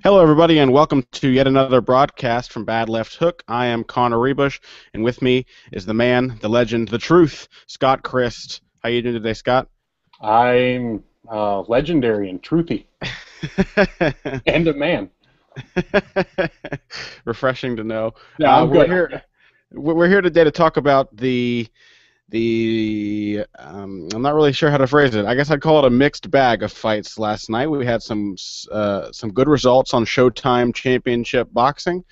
Hello, everybody, and welcome to yet another broadcast from Bad Left Hook. I am Connor Rebush, and with me is the man, the legend, the truth, Scott Christ. How you doing today, Scott? I'm legendary and truthy and a man. Refreshing to know. Yeah, I'm We're good. here. We're here today to talk about the I'm not really sure how to phrase it. I guess I'd call it a mixed bag of fights last night. We had some good results on Showtime Championship Boxing.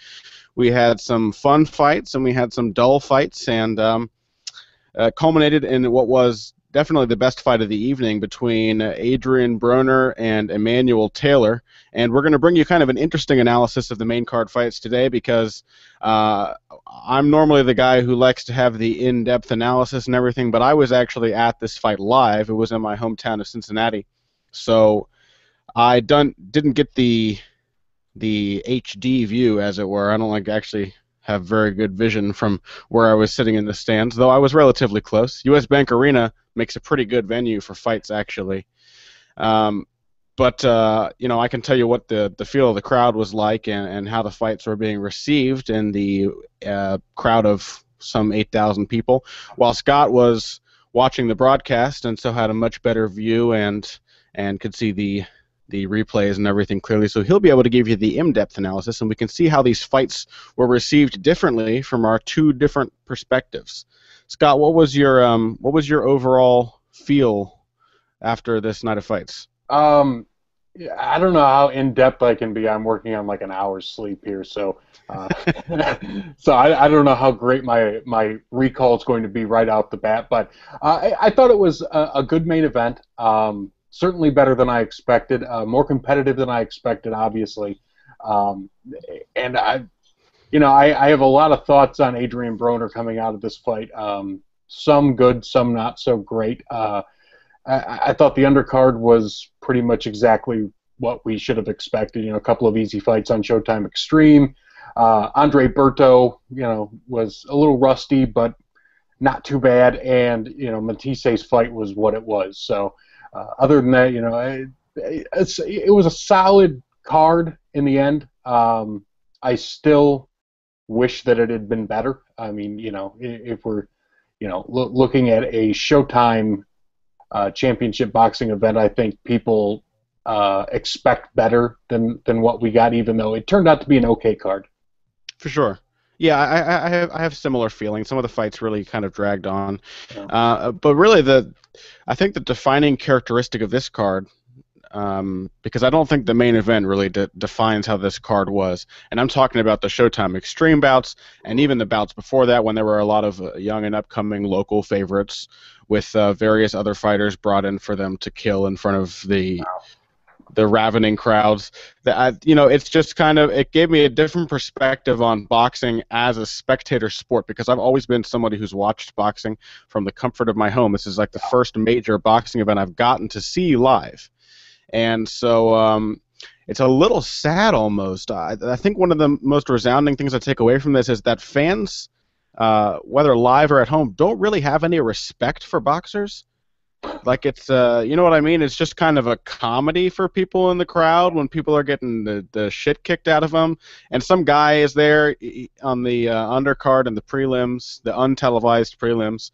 We had some fun fights and we had some dull fights, and culminated in what was definitely the best fight of the evening between Adrian Broner and Emmanuel Taylor. And we're going to bring you kind of an interesting analysis of the main card fights today because I'm normally the guy who likes to have the in-depth analysis and everything, but I was actually at this fight live. It was in my hometown of Cincinnati. So I didn't get the HD view, as it were. I don't like actually have very good vision from where I was sitting in the stands, though I was relatively close. US Bank Arena makes a pretty good venue for fights, actually. But I can tell you what the feel of the crowd was like and how the fights were being received in the crowd of some 8,000 people, while Scott was watching the broadcast and so had a much better view and could see the replays and everything clearly, so he'll be able to give you the in-depth analysis, and we can see how these fights were received differently from our two different perspectives. Scott, what was your overall feel after this night of fights? I don't know how in depth I can be. I'm working on like an hour's sleep here, so so I don't know how great my recall is going to be right out the bat. But I thought it was a good main event. Certainly better than I expected, more competitive than I expected, obviously. And I have a lot of thoughts on Adrian Broner coming out of this fight. Some good, some not so great. I thought the undercard was pretty much exactly what we should have expected. A couple of easy fights on Showtime Extreme. Andre Berto, was a little rusty, but not too bad. And Matisse's fight was what it was. So. Other than that, it was a solid card in the end. I still wish that it had been better. I mean, if we're, looking at a Showtime championship boxing event, I think people expect better than what we got, even though it turned out to be an okay card. For sure. Yeah, I have similar feelings. Some of the fights really kind of dragged on, but really I think the defining characteristic of this card, because I don't think the main event really defines how this card was, and I'm talking about the Showtime Extreme bouts and even the bouts before that when there were a lot of young and upcoming local favorites with various other fighters brought in for them to kill in front of the ravening crowds. It's just it gave me a different perspective on boxing as a spectator sport, because I've always been somebody who's watched boxing from the comfort of my home. This is like the first major boxing event I've gotten to see live, and so it's a little sad almost. I think one of the most resounding things I take away from this is that fans, whether live or at home, don't really have any respect for boxers. Like it's, you know what I mean? It's just kind of a comedy for people in the crowd when people are getting the shit kicked out of them. And some guy is there on the undercard and the prelims, the untelevised prelims.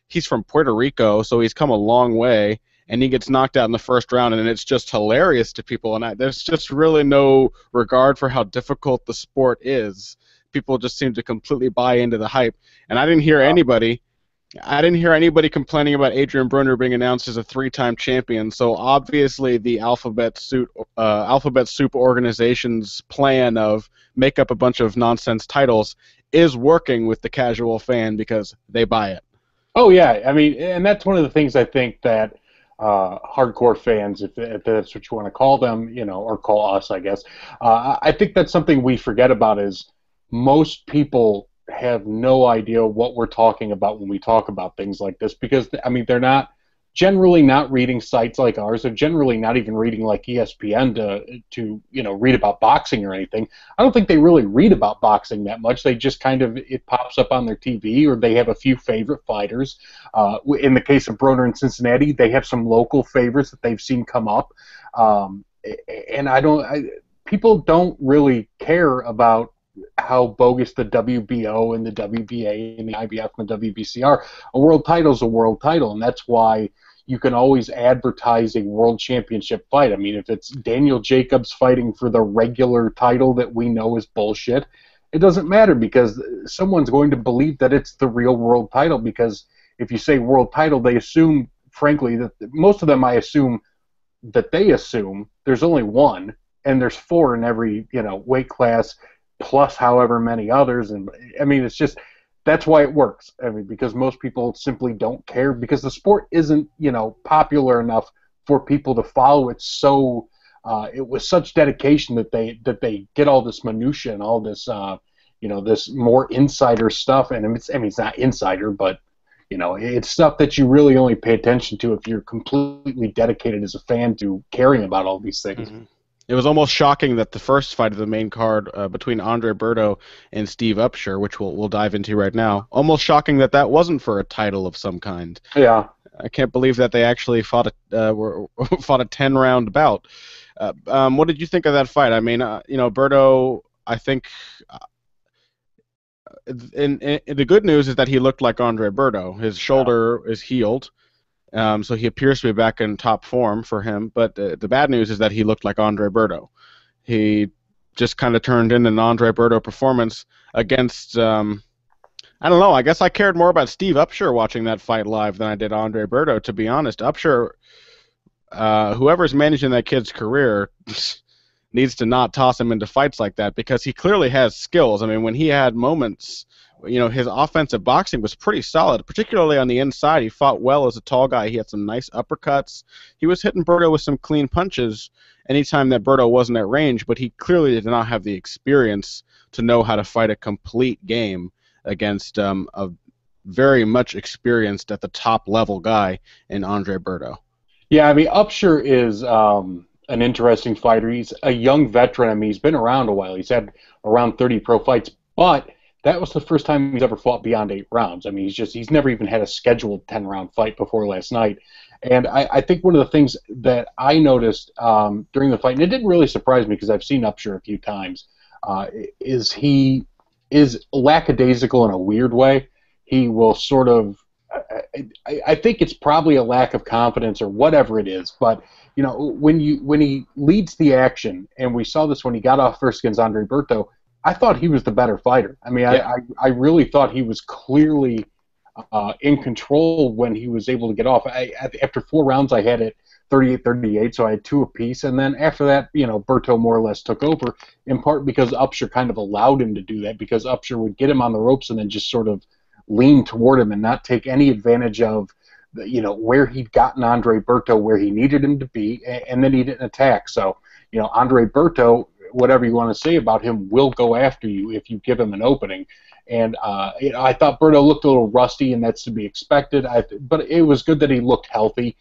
He's from Puerto Rico, so he's come a long way, and he gets knocked out in the first round, and it's just hilarious to people. And there's just really no regard for how difficult the sport is. People just seem to completely buy into the hype. And I didn't hear anybody complaining about Adrian Broner being announced as a three-time champion. So obviously the Alphabet Soup organization's plan of make up a bunch of nonsense titles is working with the casual fan because they buy it. Oh yeah, I mean, and that's one of the things I think that hardcore fans, if that's what you want to call them, or call us, I guess. I think that's something we forget about is most people have no idea what we're talking about when we talk about things like this, because I mean they're generally not reading sites like ours. They're generally not even reading like ESPN to read about boxing or anything. I don't think they really read about boxing that much. They just it pops up on their TV, or they have a few favorite fighters. In the case of Broner in Cincinnati, they have some local favorites that they've seen come up, and people don't really care about how bogus the WBO and the WBA and the IBF and the WBC are. A world title is a world title, and that's why you can always advertise a world championship fight. I mean, if it's Daniel Jacobs fighting for the regular title that we know is bullshit, it doesn't matter because someone's going to believe that it's the real world title, because if you say world title, they assume, frankly, that most of them, I assume, that they assume there's only one, and there's four in every, weight class, plus however many others. And I mean, it's just, that's why it works. I mean, because most people simply don't care, because the sport isn't, popular enough for people to follow it. So it was such dedication that they get all this minutia and all this, this more insider stuff. And it's not insider, but it's stuff that you really only pay attention to if you're completely dedicated as a fan to caring about all these things. Mm-hmm. It was almost shocking that the first fight of the main card between Andre Berto and Steve Upshur, which we'll dive into right now, almost shocking that wasn't for a title of some kind. Yeah. I can't believe that they actually fought a 10-round bout. What did you think of that fight? I mean, Berto, I think... the good news is that he looked like Andre Berto. His shoulder is healed, so he appears to be back in top form for him. But the bad news is that he looked like Andre Berto. He just kind of turned in an Andre Berto performance against, I don't know, I guess I cared more about Steve Upshur watching that fight live than I did Andre Berto, to be honest. Upshur, whoever's managing that kid's career... needs to not toss him into fights like that, because he clearly has skills. I mean, when he had moments, his offensive boxing was pretty solid, particularly on the inside. He fought well as a tall guy. He had some nice uppercuts. He was hitting Berto with some clean punches anytime that Berto wasn't at range, but he clearly did not have the experience to know how to fight a complete game against a very much experienced at the top level guy in Andre Berto. Yeah, I mean, Upshur is... an interesting fighter. He's a young veteran. I mean, he's been around a while. He's had around 30 pro fights, but that was the first time he's ever fought beyond 8 rounds. I mean, he's never even had a scheduled 10-round fight before last night. And I think one of the things that I noticed during the fight, and it didn't really surprise me because I've seen Upshur a few times, is he is lackadaisical in a weird way. He will sort of, I think it's probably a lack of confidence or whatever it is, but when he leads the action, and we saw this when he got off first against Andre Berto, I thought he was the better fighter. I mean, yeah. I really thought he was clearly in control when he was able to get off. After 4 rounds, I had it 38-38, so I had 2 apiece, and then after that, Berto more or less took over, in part because Upshur kind of allowed him to do that, because Upshur would get him on the ropes and then just sort of lean toward him and not take any advantage of where he'd gotten Andre Berto where he needed him to be, and then he didn't attack. So, Andre Berto, whatever you want to say about him, will go after you if you give him an opening. And I thought Berto looked a little rusty, and that's to be expected. But it was good that he looked healthy,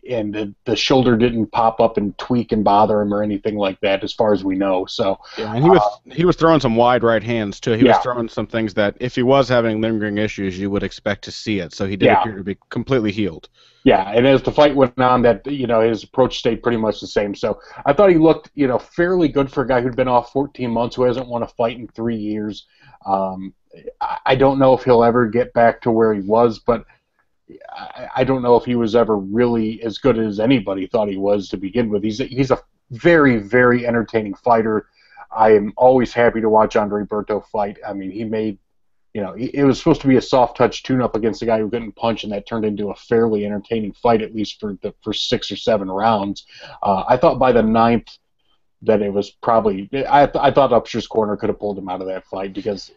and the shoulder didn't pop up and tweak and bother him or anything like that, as far as we know. So yeah, and he was throwing some wide right hands too. He was throwing some things that, if he was having lingering issues, you would expect to see it. So he did appear to be completely healed. Yeah, and as the fight went on, that his approach stayed pretty much the same. So I thought he looked fairly good for a guy who'd been off 14 months, who hasn't won a fight in 3 years. I don't know if he'll ever get back to where he was, but I don't know if he was ever really as good as anybody thought he was to begin with. He's a very, very entertaining fighter. I am always happy to watch Andre Berto fight. I mean, he made, it was supposed to be a soft touch tune-up against a guy who couldn't punch, and that turned into a fairly entertaining fight, at least for the first 6 or 7 rounds. I thought by the 9th that it was probably, I thought Upshur's corner could have pulled him out of that fight, because...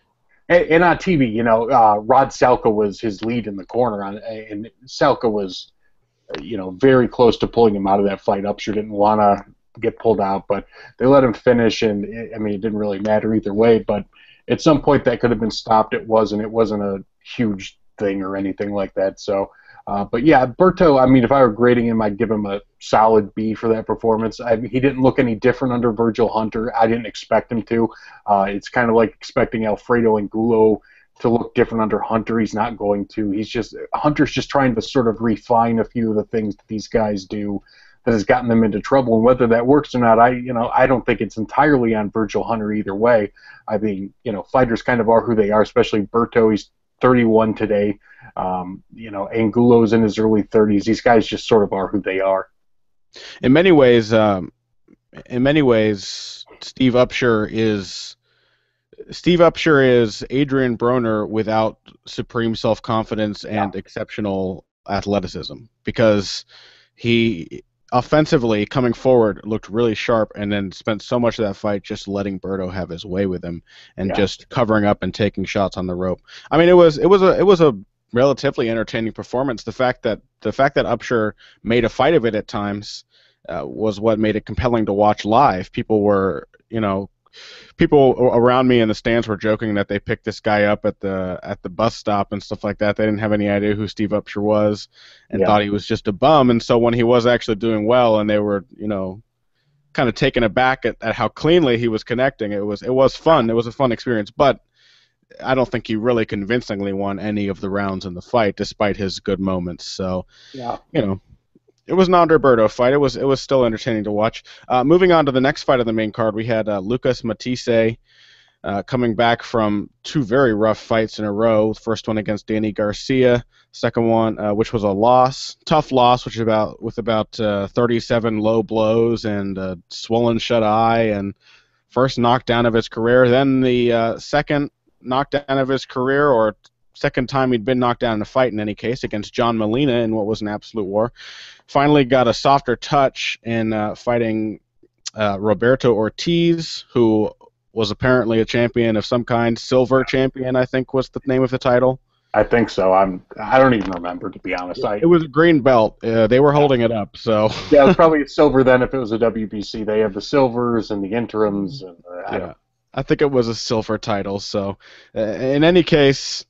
And on TV, Rod Salka was his lead in the corner, and Salka was, very close to pulling him out of that fight. Upshur didn't want to get pulled out, but they let him finish, and it didn't really matter either way. But at some point, that could have been stopped. It wasn't a huge thing or anything like that. So, but yeah, Berto, if I were grading him, I'd give him a solid B for that performance. He didn't look any different under Virgil Hunter. I didn't expect him to. It's kind of like expecting Alfredo Angulo to look different under Hunter. He's not going to. Hunter's just trying to sort of refine a few of the things that these guys do. that has gotten them into trouble. And whether that works or not, I don't think it's entirely on Virgil Hunter either way. I mean, fighters kind of are who they are, especially Berto. He's 31 today. Angulo's in his early 30s. These guys just sort of are who they are. In many ways, Steve Upshur is Adrian Broner without supreme self-confidence and exceptional athleticism, because he offensively coming forward looked really sharp, and then spent so much of that fight just letting Berto have his way with him and just covering up and taking shots on the rope. I mean, it was a relatively entertaining performance. The fact that Upshur made a fight of it at times was what made it compelling to watch live. People around me in the stands were joking that they picked this guy up at the bus stop and stuff like that. They didn't have any idea who Steve Upshur was, and thought he was just a bum. And so when he was actually doing well, and they were kind of taken aback at how cleanly he was connecting, it was fun. It was a fun experience, but I don't think he really convincingly won any of the rounds in the fight, despite his good moments. So it was an Andre Berto fight. It was still entertaining to watch. Moving on to the next fight of the main card, we had Lucas Matisse coming back from two very rough fights in a row. The first one against Danny Garcia, second one, which was a tough loss, with about 37 low blows and a swollen shut eye, and first knockdown of his career. Then the second knockdown of his career, or second time he'd been knocked down in a fight in any case, against John Molina in what was an absolute war. Finally got a softer touch in fighting Roberto Ortiz, who was apparently a champion of some kind. Silver champion, I think, was the name of the title. I think so. I don't even remember, to be honest. It was a green belt. They were holding it up, so. Yeah, it was probably a silver then if it was a WBC. They have the silvers and the interims. And I think it was a silver title. So, in any case,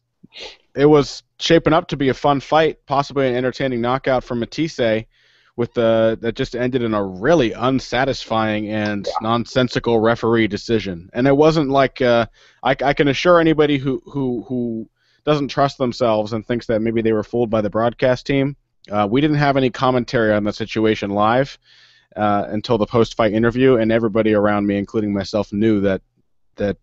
it was shaping up to be a fun fight, possibly an entertaining knockout for Matisse, that just ended in a really unsatisfying and nonsensical referee decision. And it wasn't like I can assure anybody who doesn't trust themselves and thinks that maybe they were fooled by the broadcast team. We didn't have any commentary on the situation live until the post-fight interview, and everybody around me, including myself, knew that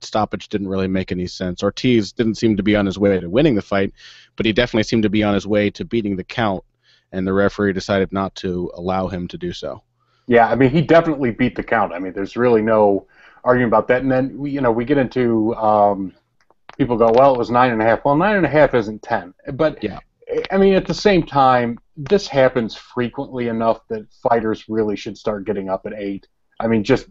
stoppage didn't really make any sense. Ortiz didn't seem to be on his way to winning the fight, but he definitely seemed to be on his way to beating the count, and the referee decided not to allow him to do so. Yeah, I mean, he definitely beat the count. I mean, there's really no arguing about that. And then we get into people go, well, it was 9.5. Well, 9.5 isn't 10. But I mean, at the same time, this happens frequently enough that fighters really should start getting up at 8. I mean, just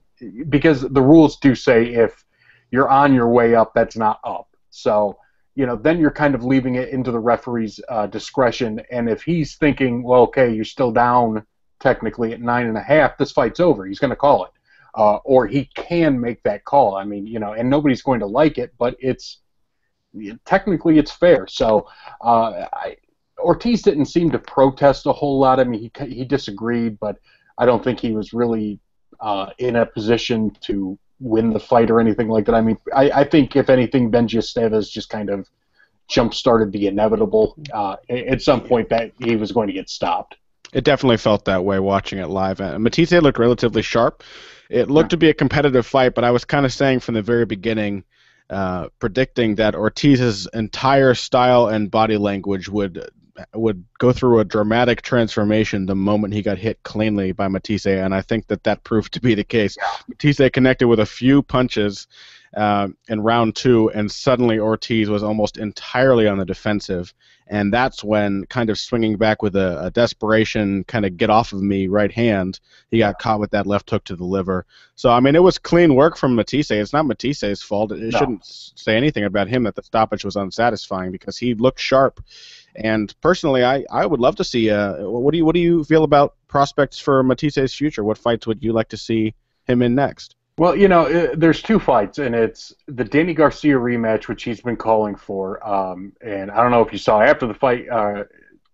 because the rules do say if you're on your way up, that's not up. So, then you're kind of leaving it into the referee's discretion. And if he's thinking, well, okay, you're still down technically at 9.5, this fight's over. He's going to call it. Or he can make that call. I mean, and nobody's going to like it, but technically it's fair. So Ortiz didn't seem to protest a whole lot. I mean, he disagreed, but I don't think he was really in a position to win the fight or anything like that. I mean, I think if anything, Benji Esteves just kind of jump-started the inevitable at some point that he was going to get stopped. It definitely felt that way watching it live. Matisse looked relatively sharp. It looked to be a competitive fight, but I was kind of saying from the very beginning, predicting that Ortiz's entire style and body language would go through a dramatic transformation the moment he got hit cleanly by Matisse, and I think that proved to be the case. Matisse connected with a few punches in round 2, and suddenly Ortiz was almost entirely on the defensive, and that's when, kind of swinging back with a desperation kind of get off of me right hand, he got caught with that left hook to the liver. So, I mean, it was clean work from Matisse. It's not Matisse's fault. It shouldn't say anything about him that the stoppage was unsatisfying, because he looked sharp. And personally, I would love to see. What do you feel about prospects for Matisse's future? What fights would you like to see him in next? Well, there's 2 fights, and it's the Danny Garcia rematch, which he's been calling for. And I don't know if you saw after the fight,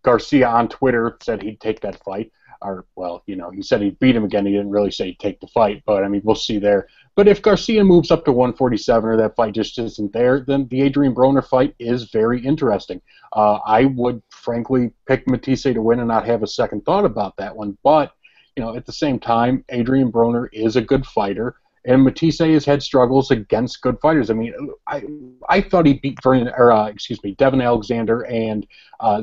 Garcia on Twitter said he'd take that fight. He said he'd beat him again. He didn't really say he'd take the fight, but I mean, we'll see there. But if Garcia moves up to 147 or that fight just isn't there, then the Adrian Broner fight is very interesting. I would frankly pick Matisse to win and not have a second thought about that one. But at the same time, Adrian Broner is a good fighter, and Matisse has had struggles against good fighters. I mean, I thought he beat Devin Alexander and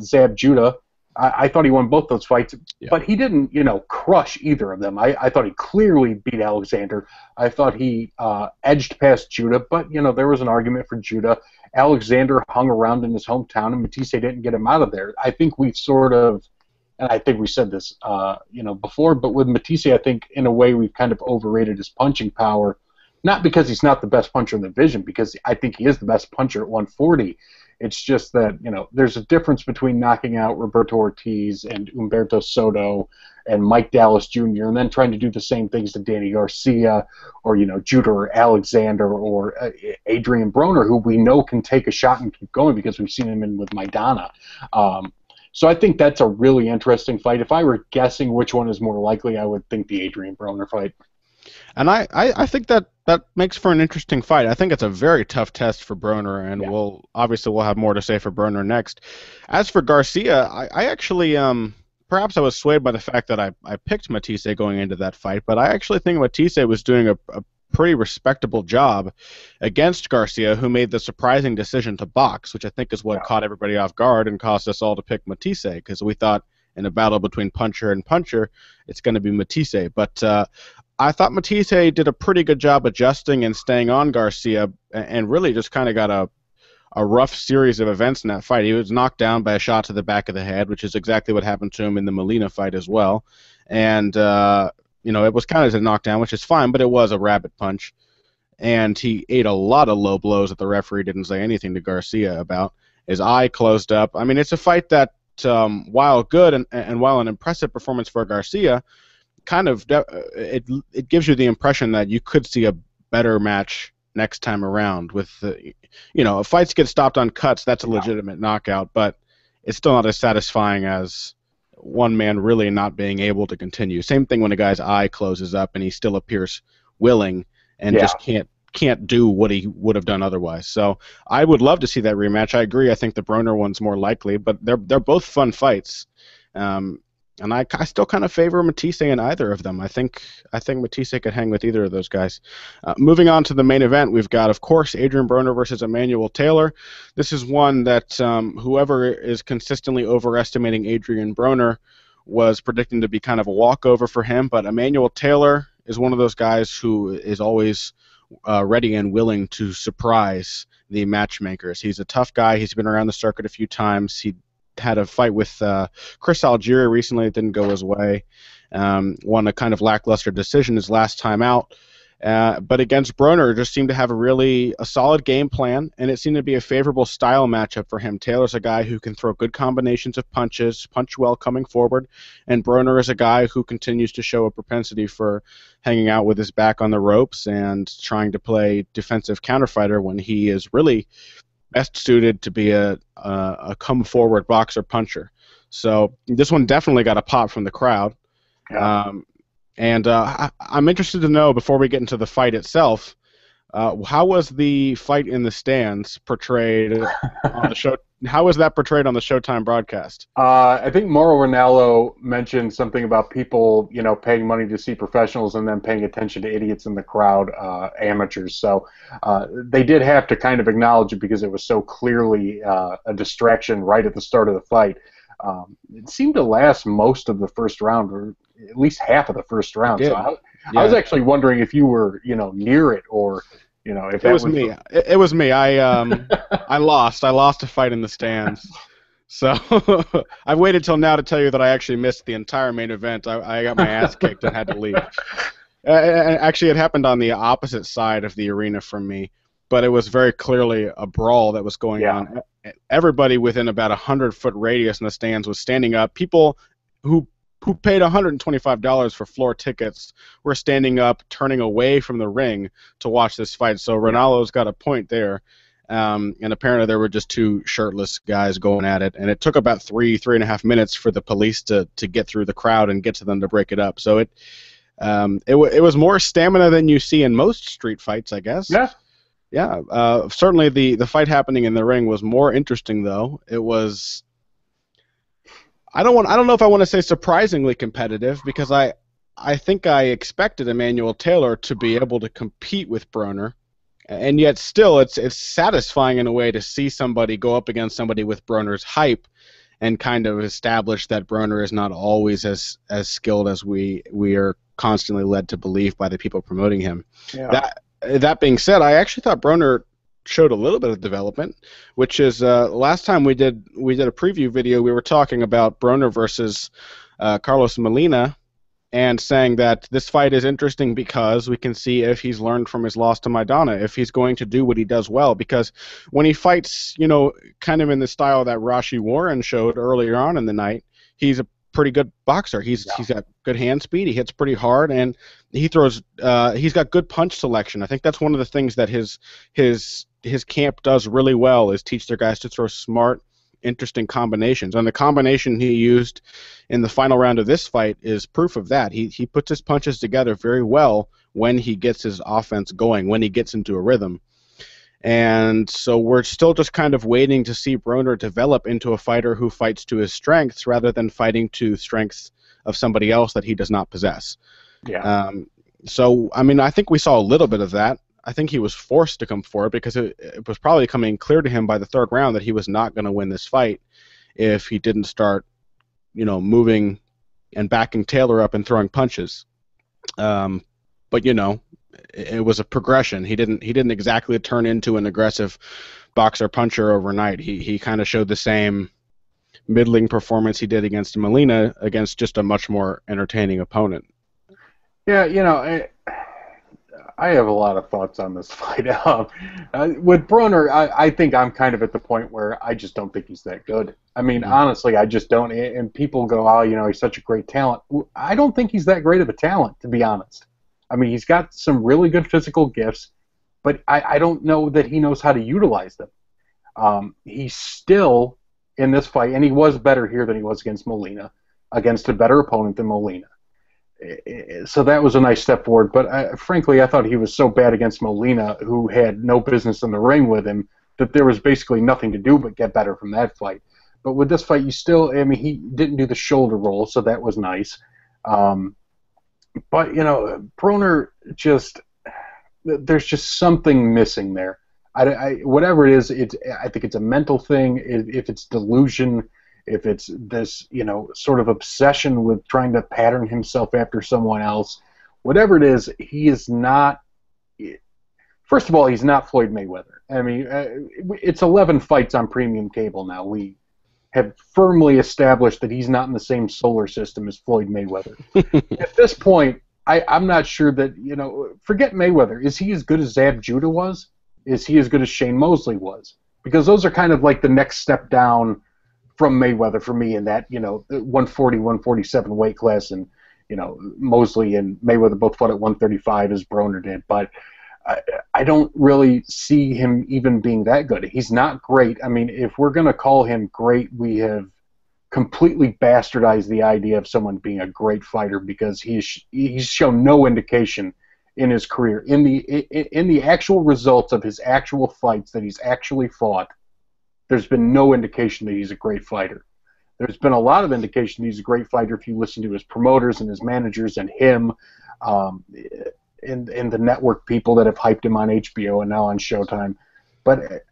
Zab Judah. I thought he won both those fights, but he didn't, crush either of them. I thought he clearly beat Alexander. I thought he edged past Judah, but, there was an argument for Judah. Alexander hung around in his hometown, and Matisse didn't get him out of there. I think we've sort of, and I think we said this, before, but with Matisse, I think in a way we've kind of overrated his punching power, not because he's not the best puncher in the division, because I think he is the best puncher at 140. It's just that, there's a difference between knocking out Roberto Ortiz and Humberto Soto and Mike Dallas Jr. and then trying to do the same things to Danny Garcia or, Judah or Alexander or Adrian Broner, who we know can take a shot and keep going because we've seen him in with Maidana. So I think that's a really interesting fight. If I were guessing which one is more likely, I would think the Adrian Broner fight. And I think that makes for an interesting fight. I think it's a very tough test for Broner, and we'll have more to say for Broner next. As for Garcia, I actually perhaps I was swayed by the fact that I picked Matisse going into that fight, but I actually think Matisse was doing a pretty respectable job against Garcia, who made the surprising decision to box, which I think is what caught everybody off guard and caused us all to pick Matisse, because we thought in a battle between puncher and puncher, it's going to be Matisse. But I thought Matisse did a pretty good job adjusting and staying on Garcia, and really just kind of got a rough series of events in that fight. He was knocked down by a shot to the back of the head, which is exactly what happened to him in the Molina fight as well. And, it was kind of a knockdown, which is fine, but it was a rabbit punch. And he ate a lot of low blows that the referee didn't say anything to Garcia about. His eye closed up. I mean, it's a fight that, while good and while an impressive performance for Garcia, kind of it gives you the impression that you could see a better match next time around. With if fights get stopped on cuts, that's a legitimate knockout, but it's still not as satisfying as one man really not being able to continue. Same thing when a guy's eye closes up and he still appears willing and just can't do what he would have done otherwise. So I would love to see that rematch. I agree. I think the Broner one's more likely, but they're both fun fights. And I still kind of favor Matisse in either of them. I think Matisse could hang with either of those guys. Moving on to the main event, we've got, of course, Adrian Broner versus Emmanuel Taylor. This is one that whoever is consistently overestimating Adrian Broner was predicting to be kind of a walkover for him, but Emmanuel Taylor is one of those guys who is always ready and willing to surprise the matchmakers. He's a tough guy. He's been around the circuit a few times. He had a fight with Chris Algieri recently. It didn't go his way. Won a kind of lackluster decision his last time out. But against Broner, just seemed to have a solid game plan, and it seemed to be a favorable style matchup for him. Taylor's a guy who can throw good combinations of punches, punch well coming forward, and Broner is a guy who continues to show a propensity for hanging out with his back on the ropes and trying to play defensive counterfighter when he is really best suited to be a come-forward boxer puncher. So this one definitely got a pop from the crowd. Yeah. I'm interested to know, before we get into the fight itself, how was the fight in the stands portrayed on the show? How was that portrayed on the Showtime broadcast? I think Mauro Ranallo mentioned something about people, paying money to see professionals and then paying attention to idiots in the crowd, amateurs. So they did have to kind of acknowledge it because it was so clearly a distraction right at the start of the fight. It seemed to last most of the first round, or at least half of the first round. So I was actually wondering if you were, near it, or if it was me. It was me. I lost. I lost a fight in the stands. So I've waited till now to tell you that I actually missed the entire main event. I got my ass kicked and had to leave. Actually, it happened on the opposite side of the arena from me, but it was very clearly a brawl that was going on. Everybody within about 100-foot radius in the stands was standing up. People who paid $125 for floor tickets were standing up, turning away from the ring to watch this fight. So Ronaldo's got a point there. And apparently there were just two shirtless guys going at it. And it took about three and a half minutes for the police to get through the crowd and get to them to break it up. So it was more stamina than you see in most street fights, I guess. Yeah. Yeah. Certainly the fight happening in the ring was more interesting, though. It was... I don't know if I want to say surprisingly competitive, because I I think I expected Emmanuel Taylor to be able to compete with Broner, and yet still it's satisfying in a way to see somebody go up against somebody with Broner's hype and kind of establish that Broner is not always as skilled as we are constantly led to believe by the people promoting him. Yeah. That being said, I actually thought Broner showed a little bit of development, which is last time we did a preview video, we were talking about Broner versus Carlos Molina, and saying that this fight is interesting because we can see if he's learned from his loss to Maidana, if he's going to do what he does well. Because when he fights, kind of in the style that Rashi Warren showed earlier on in the night, he's a pretty good boxer. He's got good hand speed. He hits pretty hard, and he throws. He's got good punch selection. I think that's one of the things that his camp does really well, is teach their guys to throw smart, interesting combinations. And the combination he used in the final round of this fight is proof of that. He puts his punches together very well when he gets his offense going, when he gets into a rhythm. And so we're still just kind of waiting to see Broner develop into a fighter who fights to his strengths rather than fighting to strengths of somebody else that he does not possess. Yeah. So, I mean, I think we saw a little bit of that. I think he was forced to come forward because it was probably coming clear to him by the third round that he was not going to win this fight if he didn't start, moving and backing Taylor up and throwing punches. But it was a progression. He didn't exactly turn into an aggressive boxer puncher overnight. He kind of showed the same middling performance he did against Molina, against just a much more entertaining opponent. Yeah, I have a lot of thoughts on this fight. With Broner, I think I'm kind of at the point where I just don't think he's that good. I mean, honestly, I just don't. And people go, oh, he's such a great talent. I don't think he's that great of a talent, to be honest. I mean, he's got some really good physical gifts, but I don't know that he knows how to utilize them. He's still in this fight, and he was better here than he was against Molina, against a better opponent than Molina. So that was a nice step forward. But frankly, I thought he was so bad against Molina, who had no business in the ring with him, that there was basically nothing to do but get better from that fight. But with this fight, he didn't do the shoulder roll, so that was nice. But, Broner there's just something missing there. Whatever it is, I think it's a mental thing. If it's delusion, if it's this, sort of obsession with trying to pattern himself after someone else, whatever it is, he is not. First of all, he's not Floyd Mayweather. I mean, it's 11 fights on premium cable now. We have firmly established that he's not in the same solar system as Floyd Mayweather. At this point, I'm not sure that, forget Mayweather. Is he as good as Zab Judah was? Is he as good as Shane Mosley was? Because those are kind of like the next step down from Mayweather for me in that, 140, 147 weight class. And, Mosley and Mayweather both fought at 135 as Broner did. But I don't really see him even being that good. He's not great. I mean, if we're going to call him great, we have completely bastardized the idea of someone being a great fighter, because he's shown no indication in his career, in the actual results of his actual fights that he's actually fought. There's been no indication that he's a great fighter. There's been a lot of indication that he's a great fighter if you listen to his promoters and his managers and him, and the network people that have hyped him on HBO and now on Showtime. But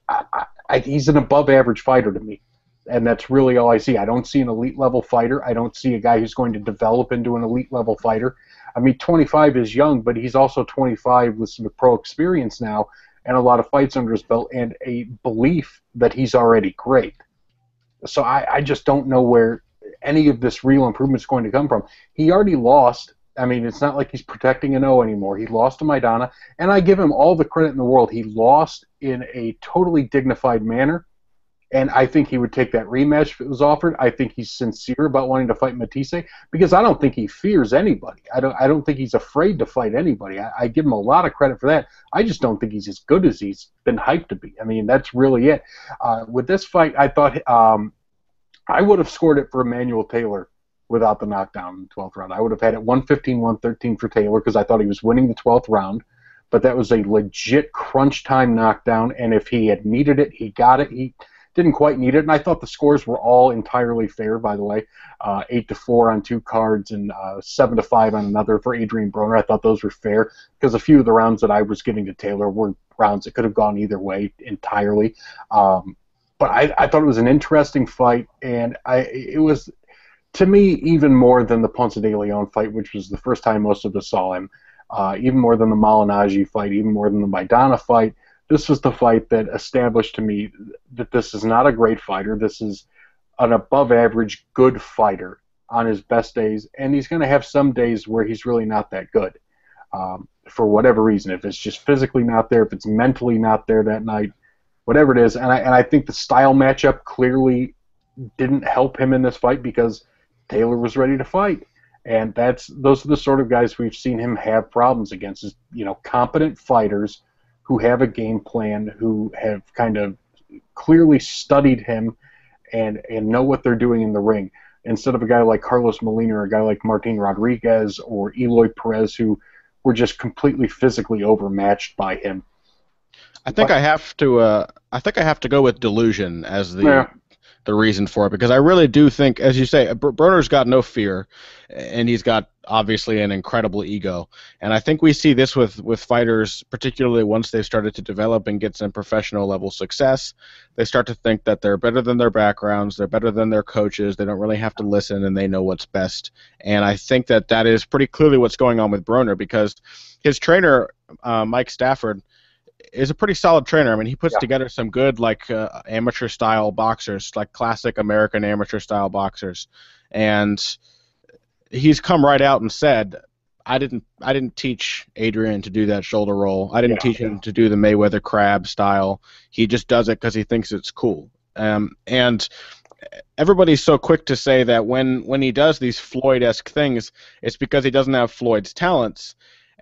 he's an above-average fighter to me, and that's really all I see. I don't see an elite-level fighter. I don't see a guy who's going to develop into an elite-level fighter. I mean, 25 is young, but he's also 25 with some pro experience now and a lot of fights under his belt and a belief that he's already great. So I just don't know where any of this real improvement is going to come from. He already lost. I mean, it's not like he's protecting an O anymore. He lost to Maidana, and I give him all the credit in the world. He lost in a totally dignified manner, and I think he would take that rematch if it was offered. I think he's sincere about wanting to fight Matisse, because I don't think he fears anybody. I don't think he's afraid to fight anybody. I give him a lot of credit for that. I just don't think he's as good as he's been hyped to be. I mean, that's really it. With this fight, I thought I would have scored it for Emmanuel Taylor without the knockdown in the 12th round. I would have had it 115-113 for Taylor, because I thought he was winning the 12th round. But that was a legit crunch time knockdown, and if he had needed it, he got it. didn't quite need it. And I thought the scores were all entirely fair, by the way. 8-4 on 2 cards and 7-5 on another for Adrian Broner. I thought those were fair because a few of the rounds that I was giving to Taylor were rounds that could have gone either way entirely. But I thought it was an interesting fight, and it was, to me, even more than the Ponce de Leon fight, which was the first time most of us saw him, even more than the Malignaggi fight, even more than the Maidana fight. This was the fight that established to me that this is not a great fighter. This is an above-average good fighter on his best days, and he's going to have some days where he's really not that good for whatever reason. If it's just physically not there, if it's mentally not there that night, whatever it is. And I think the style matchup clearly didn't help him in this fight because Taylor was ready to fight. And those are the sort of guys we've seen him have problems against, is, competent fighters who have a game plan, who have kind of clearly studied him and know what they're doing in the ring, instead of a guy like Carlos Molina or a guy like Martin Rodriguez or Eloy Perez, who were just completely physically overmatched by him. I think I have to go with Delusion as the reason for it, because I really do think, as you say, Broner's got no fear, and he's got obviously an incredible ego. And I think we see this with fighters, particularly once they've started to develop and get some professional level success. They start to think that they're better than their backgrounds, they're better than their coaches, they don't really have to listen, and they know what's best. And I think that is pretty clearly what's going on with Broner, because his trainer, Mike Stafford, is a pretty solid trainer. I mean, he puts together some good, amateur-style boxers, like classic American amateur-style boxers. And he's come right out and said, I didn't teach Adrian to do that shoulder roll. I didn't teach him to do the Mayweather crab style. He just does it because he thinks it's cool. And everybody's so quick to say that when he does these Floyd-esque things, it's because he doesn't have Floyd's talents.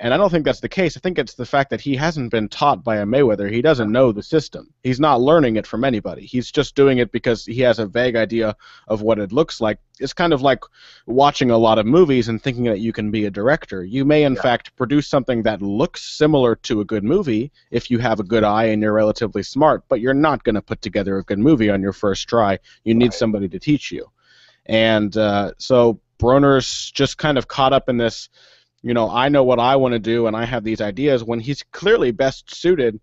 And I don't think that's the case. I think it's the fact that he hasn't been taught by a Mayweather. He doesn't know the system. He's not learning it from anybody. He's just doing it because he has a vague idea of what it looks like. It's kind of like watching a lot of movies and thinking that you can be a director. You may, in fact, produce something that looks similar to a good movie if you have a good eye and you're relatively smart, but you're not going to put together a good movie on your first try. You need somebody to teach you. And so Broner's just kind of caught up in this, I know what I want to do, and I have these ideas, when he's clearly best suited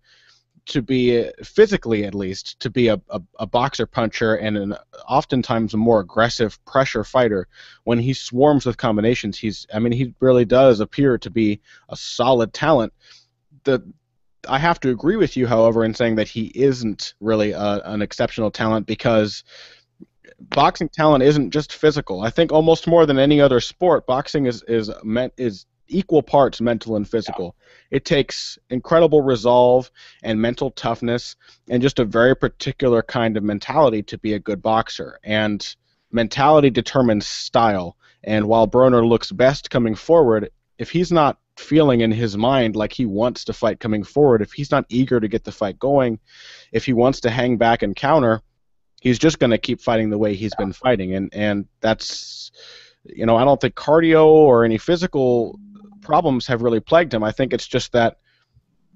to be, physically at least, to be a boxer puncher and oftentimes a more aggressive pressure fighter. When he swarms with combinations, he really does appear to be a solid talent. I have to agree with you, however, in saying that he isn't really an exceptional talent, because boxing talent isn't just physical. I think almost more than any other sport, boxing is equal parts mental and physical. It takes incredible resolve and mental toughness and just a very particular kind of mentality to be a good boxer. And mentality determines style. And while Broner looks best coming forward, if he's not feeling in his mind like he wants to fight coming forward, if he's not eager to get the fight going, if he wants to hang back and counter, he's just going to keep fighting the way he's been fighting. And that's, I don't think cardio or any physical problems have really plagued him. I think it's just that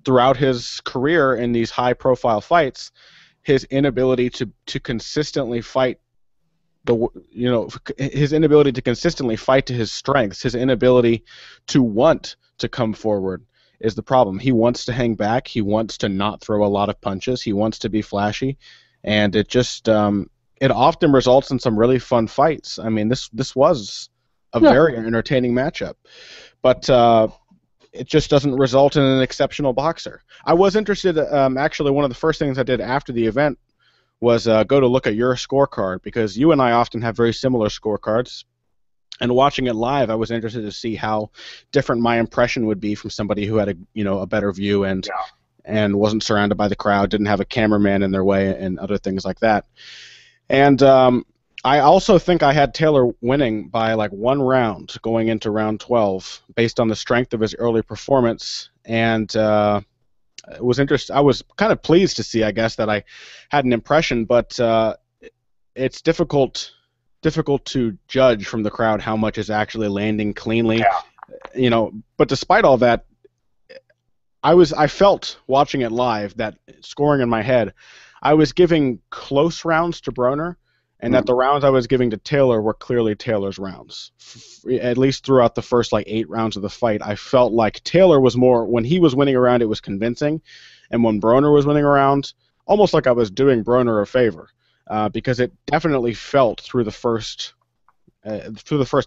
throughout his career in these high-profile fights, his inability to consistently fight his inability to consistently fight to his strengths, his inability to want to come forward is the problem. He wants to hang back. He wants to not throw a lot of punches. He wants to be flashy. And it just it often results in some really fun fights. I mean, this was a very entertaining matchup, but it just doesn't result in an exceptional boxer. I was interested. Actually, one of the first things I did after the event was go to look at your scorecard, because you and I often have very similar scorecards. And watching it live,. I was interested to see how different my impression would be from somebody who had a better view and wasn't surrounded by the crowd, didn't have a cameraman in their way, and other things like that. And I also think I had Taylor winning by like 1 round going into round 12 based on the strength of his early performance. And it was interesting. I was kind of pleased to see, I guess, that I had an impression, but it's difficult to judge from the crowd how much is actually landing cleanly. But despite all that, I felt watching it live, that scoring in my head, I was giving close rounds to Broner, and that the rounds I was giving to Taylor were clearly Taylor's rounds. At least throughout the first like 8 rounds of the fight, I felt like Taylor was more, when he was winning a round, it was convincing, and when Broner was winning a round, almost like I was doing Broner a favor, because it definitely felt through the first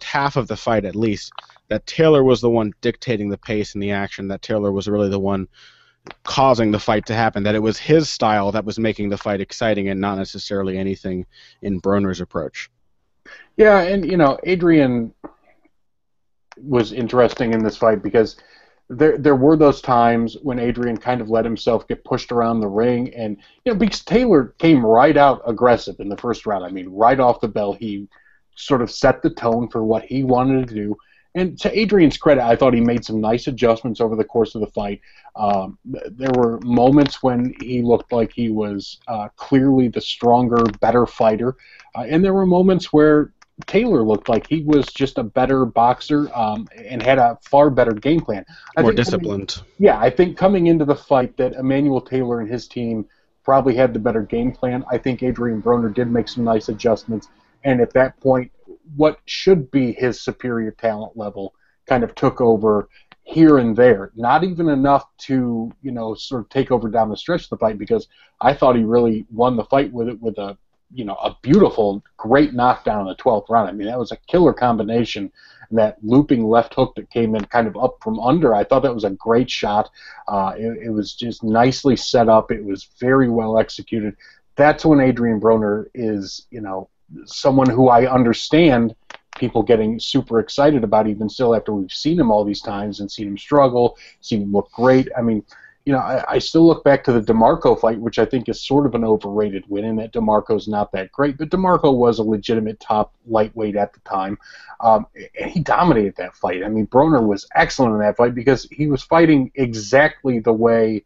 half of the fight at least that Taylor was the one dictating the pace and the action. That Taylor was really the one causing the fight to happen, that it was his style that was making the fight exciting and not necessarily anything in Broner's approach. Yeah, and Adrian was interesting in this fight because there were those times when Adrian kind of let himself get pushed around the ring, and because Taylor came right out aggressive in the first round. I mean, right off the bell, he sort of set the tone for what he wanted to do. And to Adrian's credit, I thought he made some nice adjustments over the course of the fight. There were moments when he looked like he was clearly the stronger, better fighter. And there were moments where Taylor looked like he was just a better boxer and had a far better game plan. More disciplined. I think coming into the fight that Emmanuel Taylor and his team probably had the better game plan. I think Adrian Broner did make some nice adjustments. And at that point, what should be his superior talent level kind of took over here and there. Not even enough to, sort of take over down the stretch of the fight, because I thought he really won the fight with a beautiful, great knockdown in the 12th round. I mean, that was a killer combination. And that looping left hook that came in kind of up from under, I thought that was a great shot. It was just nicely set up. It was very well executed. That's when Adrian Broner is, someone who I understand people getting super excited about, even still after we've seen him all these times and seen him struggle, seen him look great. I mean, I still look back to the DeMarco fight, which I think is sort of an overrated win, in that DeMarco's not that great, but DeMarco was a legitimate top lightweight at the time, and he dominated that fight. I mean, Broner was excellent in that fight because he was fighting exactly the way,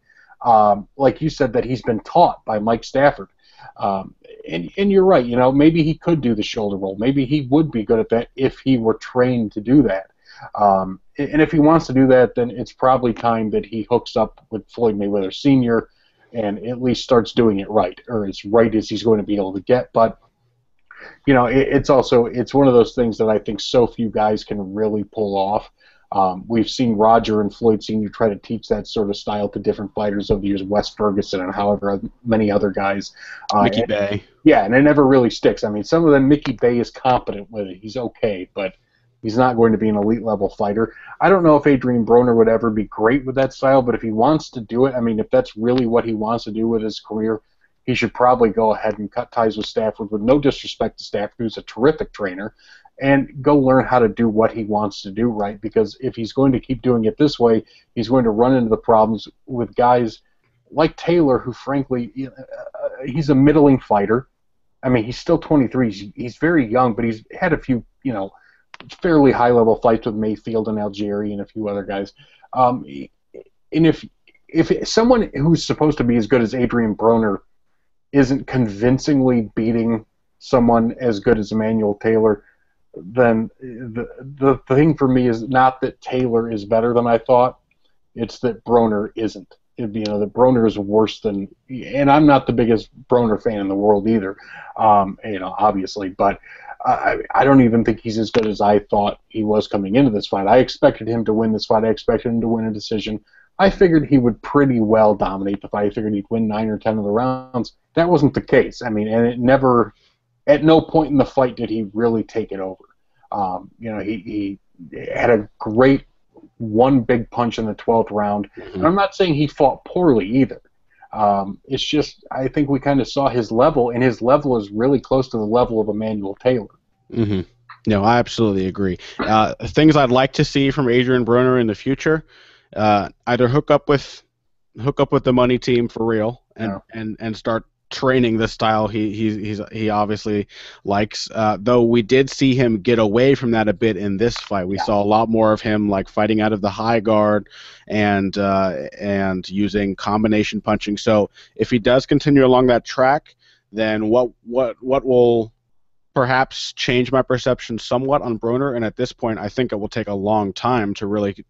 like you said, that he's been taught by Mike Stafford. And you're right, maybe he could do the shoulder roll. Maybe he would be good at that if he were trained to do that. And if he wants to do that, then it's probably time that he hooks up with Floyd Mayweather Sr. and at least starts doing it right, or as right as he's going to be able to get. But, it's one of those things that I think so few guys can really pull off. We've seen Roger and Floyd Sr. try to teach that sort of style to different fighters over the years, Wes Ferguson and however many other guys. Mickey Bay. Yeah, and it never really sticks. I mean, some of them, Mickey Bay is competent with it. He's okay, but he's not going to be an elite-level fighter. I don't know if Adrian Broner would ever be great with that style, but if he wants to do it, I mean, if that's really what he wants to do with his career, he should probably go ahead and cut ties with Stafford, with no disrespect to Stafford, who's a terrific trainer, and go learn how to do what he wants to do right, because if he's going to keep doing it this way, he's going to run into the problems with guys like Taylor, who frankly, he's a middling fighter. I mean, he's still 23. He's very young, but he's had a few, fairly high-level fights with Mayfield and Algieri and a few other guys. And if someone who's supposed to be as good as Adrian Broner isn't convincingly beating someone as good as Emmanuel Taylor, then the thing for me is not that Taylor is better than I thought. It's that Broner isn't. That Broner is worse than, and I'm not the biggest Broner fan in the world either, obviously, but I don't even think he's as good as I thought he was coming into this fight. I expected him to win this fight. I expected him to win a decision. I figured he would pretty well dominate the fight. I figured he'd win 9 or 10 of the rounds. That wasn't the case. I mean, and it never, at no point in the fight did he really take it over. He had a great one big punch in the 12th round. Mm-hmm. And I'm not saying he fought poorly either. It's just I think we kind of saw his level, and his level is really close to the level of Emmanuel Taylor. Mm-hmm. No, I absolutely agree. Things I'd like to see from Adrian Broner in the future, either hook up with the money team for real and start training the style he obviously likes. Though we did see him get away from that a bit in this fight. We saw a lot more of him like fighting out of the high guard and using combination punching. So if he does continue along that track, then what will perhaps change my perception somewhat on Broner, and at this point I think it will take a long time to really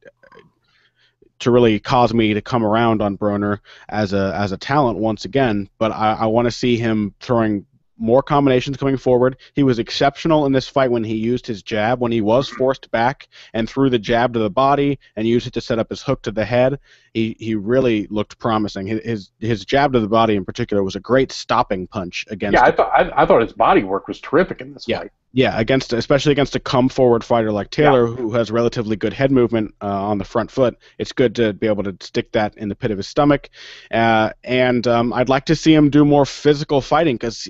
to really cause me to come around on Broner as a talent once again. But I want to see him throwing more combinations coming forward. He was exceptional in this fight when he used his jab, when he was forced back and threw the jab to the body and used it to set up his hook to the head. He really looked promising. His jab to the body in particular was a great stopping punch against. Yeah, I thought his body work was terrific in this fight. Yeah, especially against a come forward fighter like Taylor, who has relatively good head movement on the front foot. It's good to be able to stick that in the pit of his stomach, and I'd like to see him do more physical fighting because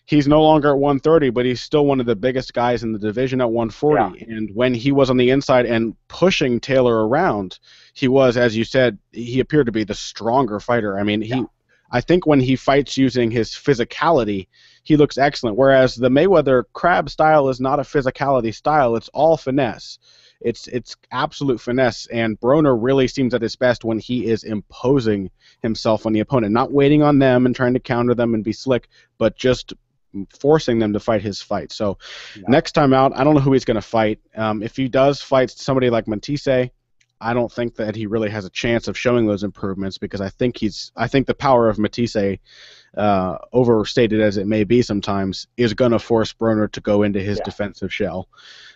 he's no longer at 130, but he's still one of the biggest guys in the division at 140. Yeah. And when he was on the inside and pushing Taylor around, he was, as you said, he appeared to be the stronger fighter. I mean, I think when he fights using his physicality, he looks excellent, whereas the Mayweather Crab style is not a physicality style. It's all finesse. It's absolute finesse, and Broner really seems at his best when he is imposing himself on the opponent, not waiting on them and trying to counter them and be slick, but just forcing them to fight his fight. So next time out, I don't know who he's going to fight. If he does fight somebody like Matisse, I don't think that he really has a chance of showing those improvements because I think the power of Matisse, overstated as it may be sometimes, is going to force Broner to go into his defensive shell.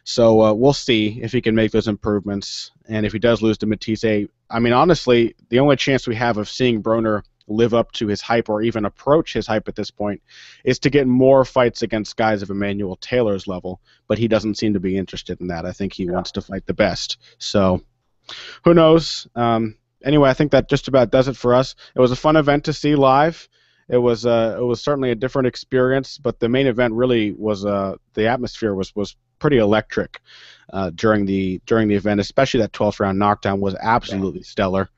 So we'll see if he can make those improvements. And if he does lose to Matisse, I mean, honestly, the only chance we have of seeing Broner live up to his hype or even approach his hype at this point is to get more fights against guys of Emmanuel Taylor's level, but he doesn't seem to be interested in that. I think he wants to fight the best. So who knows? Anyway, I think that just about does it for us. It was a fun event to see live. It was certainly a different experience, but the main event really was the atmosphere was pretty electric during the event, especially that 12th round knockdown was absolutely stellar.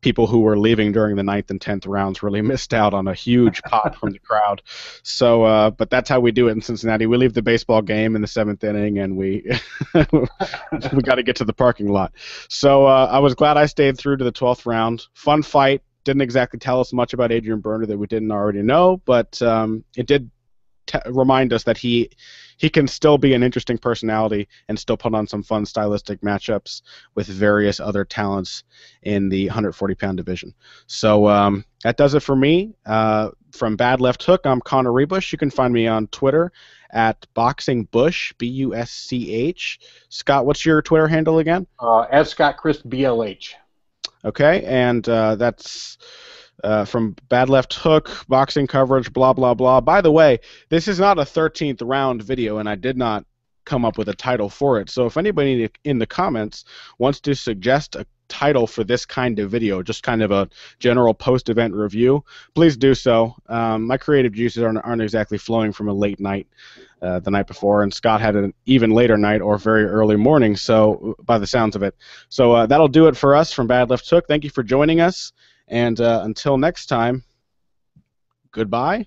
People who were leaving during the 9th and 10th rounds really missed out on a huge pop from the crowd. So, but that's how we do it in Cincinnati. We leave the baseball game in the 7th inning, and we got to get to the parking lot. So I was glad I stayed through to the 12th round. Fun fight. Didn't exactly tell us much about Adrian Broner that we didn't already know, but it did remind us that he can still be an interesting personality and still put on some fun stylistic matchups with various other talents in the 140-pound division. So that does it for me. From Bad Left Hook, I'm Connor Rebush. You can find me on Twitter at BoxingBush, B-U-S-C-H. Scott, what's your Twitter handle again? At Scott Christ, BLH. Okay, and that's from Bad Left Hook, boxing coverage, blah, blah, blah. By the way, this is not a 13th round video, and I did not come up with a title for it. So if anybody in the comments wants to suggest a title for this kind of video, just kind of a general post-event review, please do so. My creative juices aren't exactly flowing from a late night the night before, and Scott had an even later night or very early morning, so by the sounds of it. So that'll do it for us from Bad Left Hook. Thank you for joining us, and until next time, goodbye.